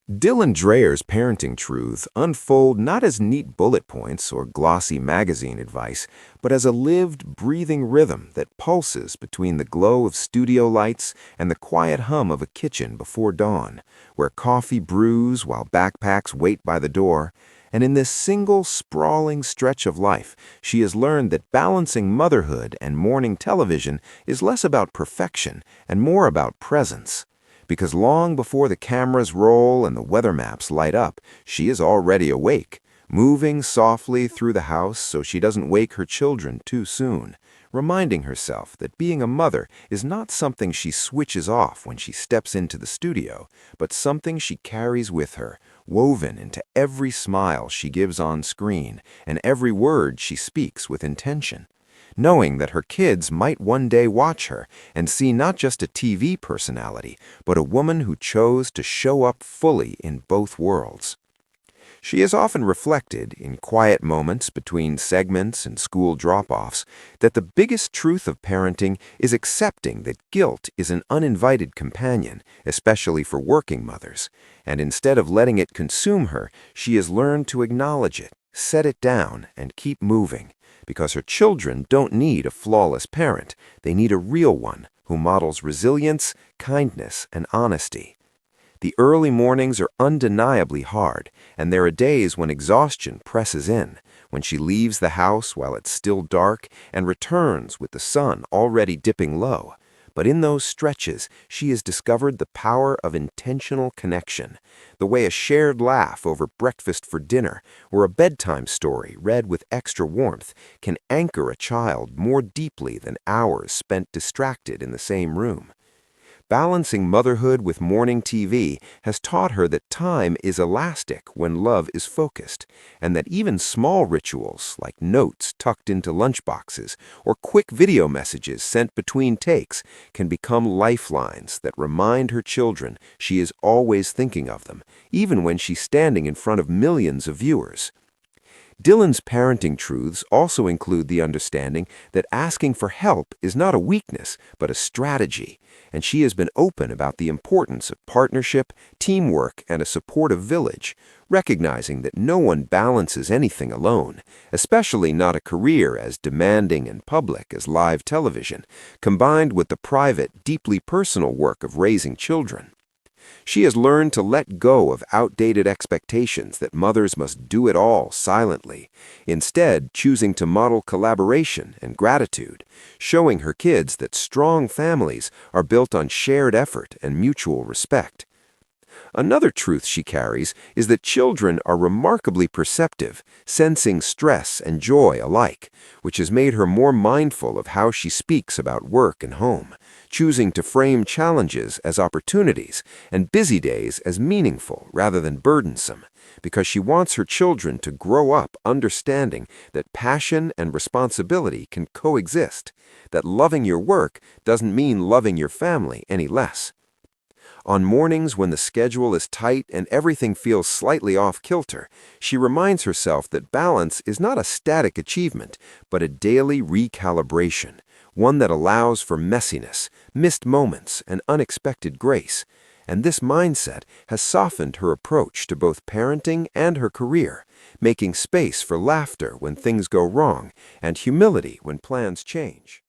Dylan Dreyer's parenting truths unfold not as neat bullet points or glossy magazine advice, but as a lived, breathing rhythm that pulses between the glow of studio lights and the quiet hum of a kitchen before dawn, where coffee brews while backpacks wait by the door. And in this single, sprawling stretch of life, she has learned that balancing motherhood and morning television is less about perfection and more about presence. Because long before the cameras roll and the weather maps light up, she is already awake, moving softly through the house so she doesn't wake her children too soon, reminding herself that being a mother is not something she switches off when she steps into the studio, but something she carries with her, woven into every smile she gives on screen and every word she speaks with intention. Knowing that her kids might one day watch her and see not just a TV personality, but a woman who chose to show up fully in both worlds. She has often reflected, in quiet moments between segments and school drop-offs, that the biggest truth of parenting is accepting that guilt is an uninvited companion, especially for working mothers, and instead of letting it consume her, she has learned to acknowledge it, set it down, and keep moving. Because her children don't need a flawless parent, they need a real one who models resilience, kindness, and honesty. The early mornings are undeniably hard, and there are days when exhaustion presses in, when she leaves the house while it's still dark and returns with the sun already dipping low. But in those stretches, she has discovered the power of intentional connection, the way a shared laugh over breakfast for dinner or a bedtime story read with extra warmth can anchor a child more deeply than hours spent distracted in the same room. Balancing motherhood with morning TV has taught her that time is elastic when love is focused, and that even small rituals like notes tucked into lunchboxes or quick video messages sent between takes can become lifelines that remind her children she is always thinking of them, even when she's standing in front of millions of viewers. Dylan's parenting truths also include the understanding that asking for help is not a weakness, but a strategy, and she has been open about the importance of partnership, teamwork, and a supportive village, recognizing that no one balances anything alone, especially not a career as demanding and public as live television, combined with the private, deeply personal work of raising children. She has learned to let go of outdated expectations that mothers must do it all silently, instead choosing to model collaboration and gratitude, showing her kids that strong families are built on shared effort and mutual respect. Another truth she carries is that children are remarkably perceptive, sensing stress and joy alike, which has made her more mindful of how she speaks about work and home, choosing to frame challenges as opportunities and busy days as meaningful rather than burdensome, because she wants her children to grow up understanding that passion and responsibility can coexist, that loving your work doesn't mean loving your family any less. On mornings when the schedule is tight and everything feels slightly off-kilter, she reminds herself that balance is not a static achievement, but a daily recalibration, one that allows for messiness, missed moments, and unexpected grace. And this mindset has softened her approach to both parenting and her career, making space for laughter when things go wrong and humility when plans change.